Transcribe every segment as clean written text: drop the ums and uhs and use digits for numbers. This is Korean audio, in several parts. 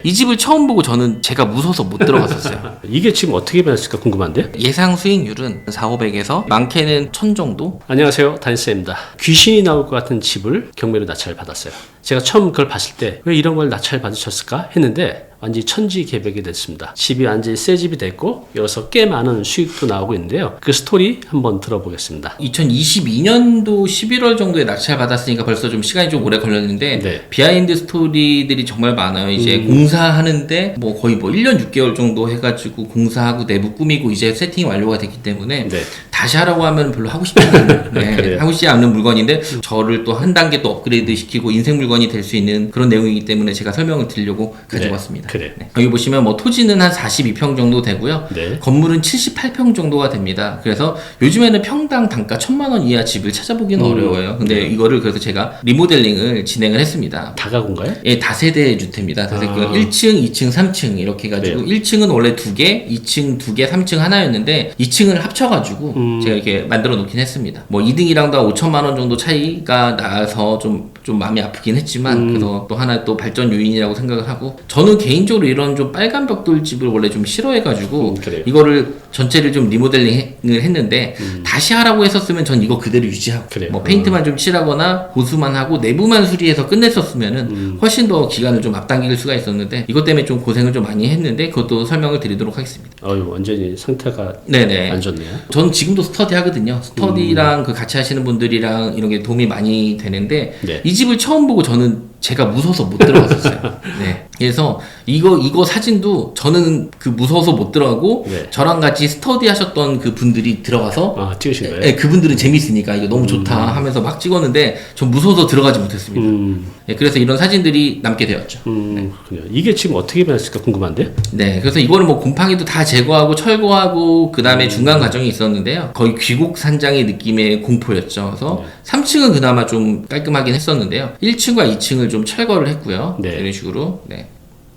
이 집을 처음 보고 저는 제가 무서워서 못 들어갔었어요. 이게 지금 어떻게 변했을까 궁금한데? 예상 수익률은 4,500에서 많게는 1,000 정도? 안녕하세요, 다니쌤입니다. 귀신이 나올 것 같은 집을 경매로 낙찰을 받았어요. 제가 처음 그걸 봤을 때 왜 이런 걸 낙찰 받으셨을까 했는데 완전히 천지개벽이 됐습니다. 집이 완전히 새 집이 됐고 여기서 꽤 많은 수익도 나오고 있는데요. 그 스토리 한번 들어보겠습니다. 2022년도 11월 정도에 낙찰 받았으니까 벌써 좀 시간이 좀 오래 걸렸는데 네. 비하인드 스토리들이 정말 많아요. 이제 공사하는데 뭐 거의 뭐 1년 6개월 정도 해가지고 공사하고 내부 꾸미고 이제 세팅이 완료가 됐기 때문에 네. 다시 하라고 하면 별로 하고 싶지 않은 네, 그래요? 하고 싶지 않은 물건인데 저를 또 한 단계 또 업그레이드 시키고 인생 물건이 될 수 있는 그런 내용이기 때문에 제가 설명을 드리려고 가지고 왔습니다. 그래. 네. 여기 보시면 뭐 토지는 한 42평 정도 되고요. 네. 건물은 78평 정도가 됩니다. 그래서 요즘에는 평당 단가 1,000만 원 이하 집을 찾아보기는 어려워요. 근데 이거를 그래서 제가 리모델링을 진행을 했습니다. 다가구인가요? 예, 다세대 주택입니다. 다세대 1층, 2층, 3층 이렇게 해가지고 1층은 원래 2개, 2층 2개, 3층 하나였는데 2층을 합쳐가지고 제가 이렇게 만들어 놓긴 했습니다. 뭐 2등이랑도 5천만 원 정도 차이가 나서 좀 마음이 아프긴 했지만 그래서 또 하나 또 발전 요인이라고 생각을 하고 저는 개인적으로 이런 좀 빨간 벽돌 집을 원래 좀 싫어해가지고 그래요. 이거를 전체를 좀 리모델링을 했는데 다시 하라고 했었으면 전 이거 그대로 유지하고 그래요. 뭐 페인트만 좀 칠하거나 보수만 하고 내부만 수리해서 끝냈었으면은 훨씬 더 기간을 좀 앞당길 수가 있었는데 이것 때문에 좀 고생을 좀 많이 했는데 그것도 설명을 드리도록 하겠습니다. 완전히 상태가 네네. 안 좋네요. 저는 지금도 스터디 하거든요. 스터디랑 그 같이 하시는 분들이랑 이런 게 도움이 많이 되는데 네. 이 집을 처음 보고 저는 제가 무서워서 못 들어갔었어요. 네. 그래서 이거 사진도 저는 그 무서워서 못 들어가고 네. 저랑 같이 스터디 하셨던 그 분들이 들어가서 찍으신 거예요? 네, 그분들은 재밌으니까 이거 너무 좋다 하면서 막 찍었는데 전 무서워서 들어가지 못했습니다. 네, 그래서 이런 사진들이 남게 되었죠. 그렇군요. 이게 지금 어떻게 변했을까 궁금한데? 네, 그래서 이거는 뭐 곰팡이도 다 제거하고 철거하고 그 다음에 중간 과정이 있었는데요. 거의 귀국 산장의 느낌의 공포였죠. 그래서 3층은 그나마 좀 깔끔하긴 했었는데요. 1층과 2층을 좀 철거를 했고요. 네. 이런 식으로. 네.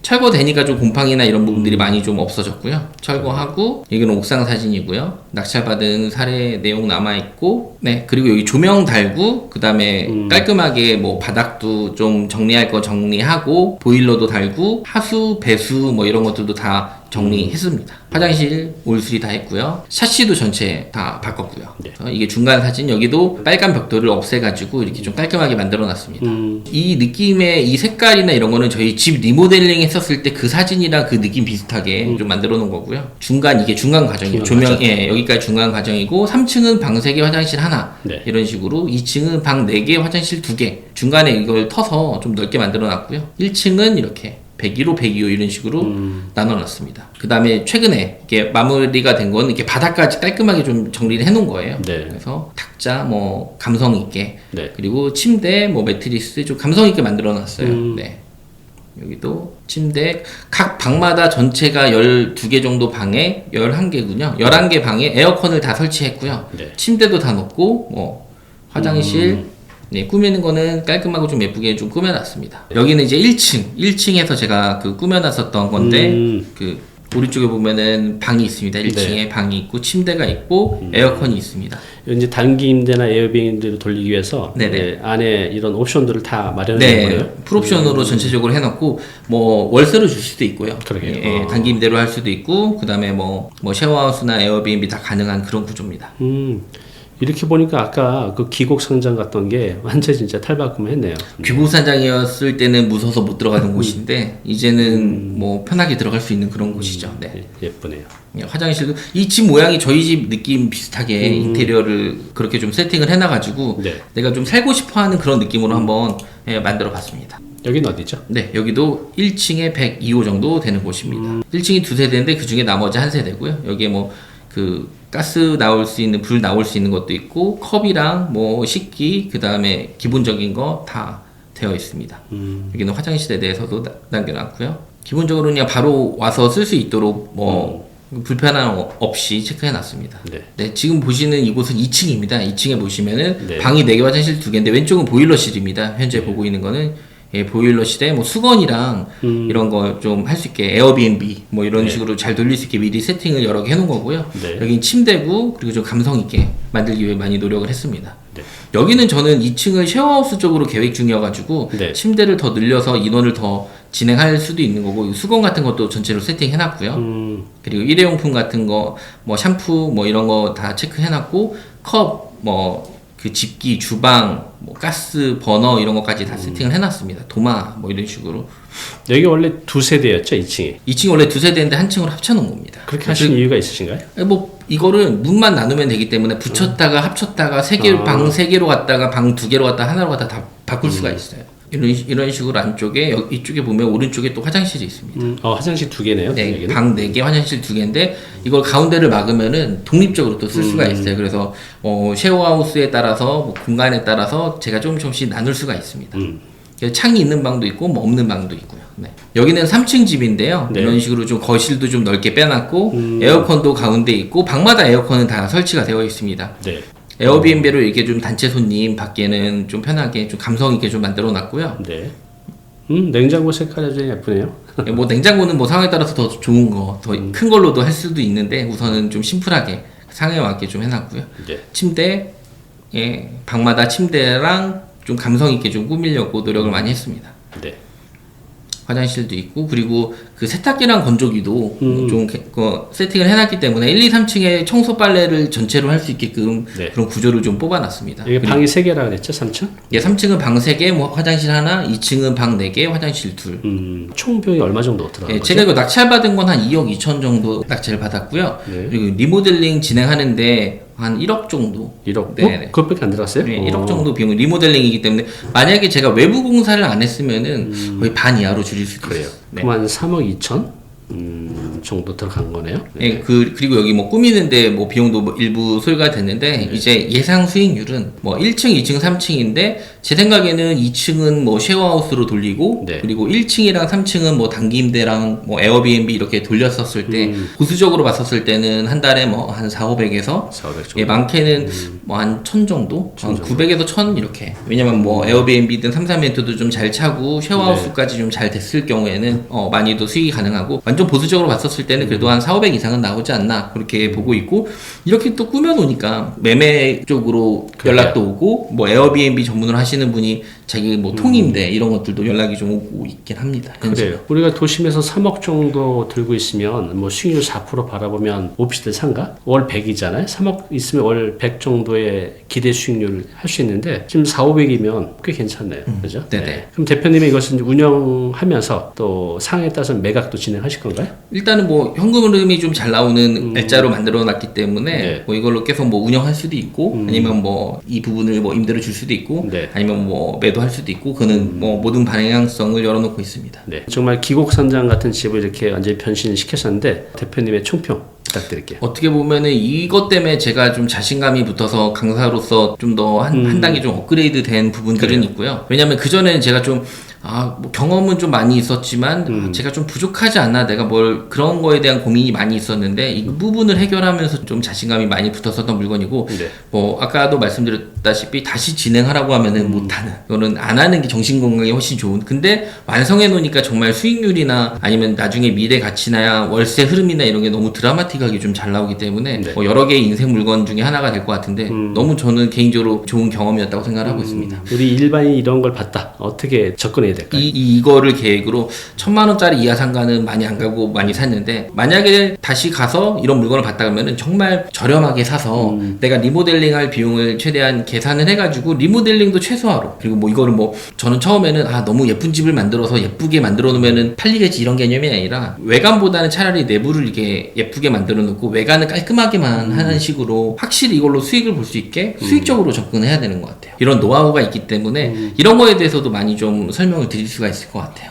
철거되니까 좀 곰팡이나 이런 부분들이 많이 좀 없어졌고요. 철거하고 여기는 옥상 사진이고요. 낙찰받은 사례 내용 남아있고 네 그리고 여기 조명 달고 그 다음에 깔끔하게 뭐 바닥도 좀 정리할 거 정리하고 보일러도 달고 하수 배수 뭐 이런 것들도 다 정리했습니다. 화장실 올수리 다 했고요. 샤시도 전체 다 바꿨고요. 네. 이게 중간 사진 여기도 빨간 벽돌을 없애가지고 이렇게 좀 깔끔하게 만들어놨습니다. 이 느낌의 이 색깔이나 이런 거는 저희 집 리모델링 했었을 때 그 사진이랑 그 느낌 비슷하게 좀 만들어 놓은 거고요. 이게 중간 과정이에요. 조명, 예, 여기까지 중간 과정이고 3층은 방 3개 화장실 하나 네. 이런 식으로 2층은 방 4개 화장실 2개 중간에 이걸 터서 좀 넓게 만들어 놨고요. 1층은 이렇게 101호, 102호 이런 식으로 나눠놨습니다. 그 다음에 최근에 이게 마무리가 된 건 이렇게 바닥까지 깔끔하게 좀 정리를 해놓은 거예요. 네. 그래서 탁자 뭐 감성 있게 네. 그리고 침대 뭐 매트리스 좀 감성 있게 만들어놨어요. 네. 여기도 침대 각 방마다 전체가 12개 정도 방에 11개군요. 11개 방에 에어컨을 다 설치했고요. 네. 침대도 다 넣고 뭐 화장실 네, 꾸미는 거는 깔끔하고 좀 예쁘게 좀 꾸며놨습니다. 여기는 이제 1층에서 제가 그 꾸며놨었던 건데 그 오른쪽에 보면은 방이 있습니다. 1층에 네. 방이 있고 침대가 있고 에어컨이 있습니다. 이제 단기 임대나 에어비앤비를 돌리기 위해서 네네. 안에 이런 옵션들을 다 마련해 네, 놓은 거예요? 풀옵션으로 전체적으로 해놓고 뭐 월세로 줄 수도 있고요. 그러게요. 예, 단기 임대로 할 수도 있고 그 다음에 뭐 쉐어하우스나 에어비앤비 다 가능한 그런 구조입니다. 이렇게 보니까 아까 그 기곡 상장 같던 게 완전 진짜 탈바꿈했네요. 귀국산장이었을 때는 무서워서 못 들어가는 곳인데 이제는 뭐 편하게 들어갈 수 있는 그런 곳이죠. 네. 예쁘네요. 예, 화장실도 이 집 모양이 저희 집 느낌 비슷하게 인테리어를 그렇게 좀 세팅을 해놔가지고 네. 내가 좀 살고 싶어하는 그런 느낌으로 한번 만들어봤습니다. 여기는 어디죠? 네, 여기도 1층에 102호 정도 되는 곳입니다. 1층이 2세대인데 그 중에 나머지 1세대고요. 여기에 뭐 그 가스 나올 수 있는 불 나올 수 있는 것도 있고 컵이랑 뭐 식기 그 다음에 기본적인 거 다 되어 있습니다. 여기는 화장실에 대해서도 남겨놨고요. 기본적으로 그냥 바로 와서 쓸 수 있도록 뭐 불편함 없이 체크해놨습니다. 네. 네, 지금 보시는 이곳은 2층입니다. 2층에 보시면은 네. 방이 4개, 화장실 2개인데 왼쪽은 보일러실입니다. 현재 보고 있는 거는 예, 보일러실에 뭐 수건이랑 이런 거 좀 할 수 있게 에어비앤비 뭐 이런 네. 식으로 잘 돌릴 수 있게 미리 세팅을 여러 개 해놓은 거고요. 네. 여긴 침대고 그리고 좀 감성 있게 만들기 위해 많이 노력을 했습니다. 네. 여기는 저는 2층을 쉐어하우스 쪽으로 계획 중이어가지고 네. 침대를 더 늘려서 인원을 더 진행할 수도 있는 거고 수건 같은 것도 전체로 세팅해놨고요. 그리고 일회용품 같은 거, 뭐 샴푸 뭐 이런 거 다 체크해놨고 컵, 뭐 그 집기, 주방, 뭐 가스 버너 이런 것까지 다 세팅을 해놨습니다. 도마 뭐 이런 식으로. 여기 원래 두 세대였죠, 2층이. 2층이 원래 두 세대인데 한 층으로 합쳐놓은 겁니다. 그렇게 하신 이유가 있으신가요? 뭐 이거를 문만 나누면 되기 때문에 붙였다가 합쳤다가 방 세 개로 갔다가 방 두 개로 갔다가 하나로 갔다가 다 바꿀 수가 있어요. 이런 식으로 안쪽에 이쪽에 보면 오른쪽에 또 화장실이 있습니다. 화장실 두 개네요. 네, 여기는? 방 4개, 화장실 2개인데 이걸 가운데를 막으면은 독립적으로 또 쓸 수가 있어요. 그래서 쉐어하우스에 따라서 뭐 공간에 따라서 제가 조금씩 나눌 수가 있습니다. 그래서 창이 있는 방도 있고 뭐 없는 방도 있고요. 네. 여기는 3층 집인데요. 네. 이런 식으로 좀 거실도 좀 넓게 빼놨고 에어컨도 가운데 있고 방마다 에어컨은 다 설치가 되어 있습니다. 네. 에어비앤비로 이렇게 좀 단체 손님 받기에는 좀 편하게 좀 감성 있게 좀 만들어 놨고요. 네. 냉장고 색깔이 아주 예쁘네요. 뭐 냉장고는 뭐 상황에 따라서 더 좋은 거, 더 큰 걸로도 할 수도 있는데 우선은 좀 심플하게 상에 맞게 좀 해놨고요. 네. 침대, 예, 방마다 침대랑 좀 감성 있게 좀 꾸미려고 노력을 많이 했습니다. 네. 화장실도 있고 그리고 그 세탁기랑 건조기도 좀 세팅을 해놨기 때문에 1, 2, 3층에 청소 빨래를 전체로 할 수 있게끔 네. 그런 구조를 좀 뽑아놨습니다. 여기 방이 3개라 그랬죠, 3층? 예, 3층은 방 3개, 뭐 화장실 하나, 2층은 방 4개, 화장실 2. 총 비용이 얼마 정도 들어간 예, 거죠? 제가 이거 낙찰 받은 건 한 2억 2천 정도 낙찰 받았고요. 네. 그리고 리모델링 진행하는데 한 1억 정도. 1억? 네네. 그것밖에 안 들어갔어요? 네, 1억 정도 비용 리모델링이기 때문에 만약에 제가 외부 공사를 안 했으면은 거의 반 이하로 줄일 수도 그래요. 있어요. 네. 그럼 한 3억 2천? 정도 들어간 거네요. 네. 예, 그리고 여기 뭐 꾸미는데 뭐 비용도 뭐 일부 소요가 됐는데 이제 예상 수익률은 뭐 1층, 2층, 3층인데 제 생각에는 2층은 뭐 쉐어하우스로 돌리고 네. 그리고 1층이랑 3층은 뭐 단기 임대랑 뭐 에어비앤비 이렇게 돌렸었을 때 보수적으로 봤었을 때는 한 달에 뭐 한 4,500에서 4,500 정도. 예, 많게는 뭐 한 1,000 정도? 한 900에서 1,000 이렇게. 왜냐면 뭐 에어비앤비든 3,3렌트도 좀 잘 차고 쉐어하우스까지 좀 잘 됐을 경우에는 많이도 수익이 가능하고 완전 보수적으로 봤었을 때는 그래도 한 4,500 이상은 나오지 않나 그렇게 보고 있고 이렇게 또 꾸며놓으니까 매매 쪽으로 연락도 오고 뭐 에어비앤비 전문으로 하시는 분이 자기 뭐 통임대 이런 것들도 연락이 좀 오고 있긴 합니다. 그래요. 우리가 도심에서 3억 정도 들고 있으면 뭐 수익률 4% 바라보면 오피스텔 상가? 월 100이잖아요. 3억 있으면 월 100 정도의 기대 수익률을 할 수 있는데 지금 4,500이면 꽤 괜찮네요. 그죠? 네네. 네. 그럼 대표님이 이것을 운영하면서 또 상황에 따라서 매각도 진행하실 건가요? 일단은 뭐 현금 흐름이 좀 잘 나오는 날짜로 만들어 놨기 때문에 네. 뭐 이걸로 계속 뭐 운영할 수도 있고 아니면 뭐 이 부분을 뭐 임대로 줄 수도 있고 네. 아니면 뭐 매도할 수도 있고 그는 뭐 모든 방향성을 열어놓고 있습니다. 네. 정말 기곡선장 같은 집을 이렇게 완전히 변신시켰었는데 대표님의 총평 부탁드릴게요. 어떻게 보면은 이것 때문에 제가 좀 자신감이 붙어서 강사로서 좀 더 한 단계 좀 업그레이드 된 부분들은 있고요. 왜냐면 그전에는 제가 좀 뭐 경험은 좀 많이 있었지만 제가 좀 부족하지 않나 내가 뭘 그런 거에 대한 고민이 많이 있었는데 이 부분을 해결하면서 좀 자신감이 많이 붙었었던 물건이고 네. 뭐 아까도 말씀드렸다시피 다시 진행하라고 하면은 못하는 이거는 안 하는 게 정신 건강에 훨씬 좋은 근데 완성해 놓으니까 정말 수익률이나 아니면 나중에 미래 가치나 월세 흐름이나 이런 게 너무 드라마틱하게 좀 잘 나오기 때문에 네. 뭐 여러 개의 인생 물건 중에 하나가 될 것 같은데 너무 저는 개인적으로 좋은 경험이었다고 생각을 하고 있습니다. 우리 일반인이 이런 걸 봤다. 어떻게 접근해야 될까요? 이거를 계획으로 1,000만 원짜리 이하 상가는 많이 안 가고 많이 샀는데 만약에 다시 가서 이런 물건을 봤다 그러면은 정말 저렴하게 사서 내가 리모델링 할 비용을 최대한 계산을 해가지고 리모델링도 최소화로 그리고 뭐 이거를 뭐 저는 처음에는 너무 예쁜 집을 만들어서 예쁘게 만들어 놓으면은 팔리겠지 이런 개념이 아니라 외관보다는 차라리 내부를 이렇게 예쁘게 만들어 놓고 외관은 깔끔하게만 하는 식으로 확실히 이걸로 수익을 볼 수 있게 수익적으로 접근해야 되는 것 같아요. 이런 노하우가 있기 때문에 이런 거에 대해서도 많이 좀 설명을 드릴 수가 있을 것 같아요.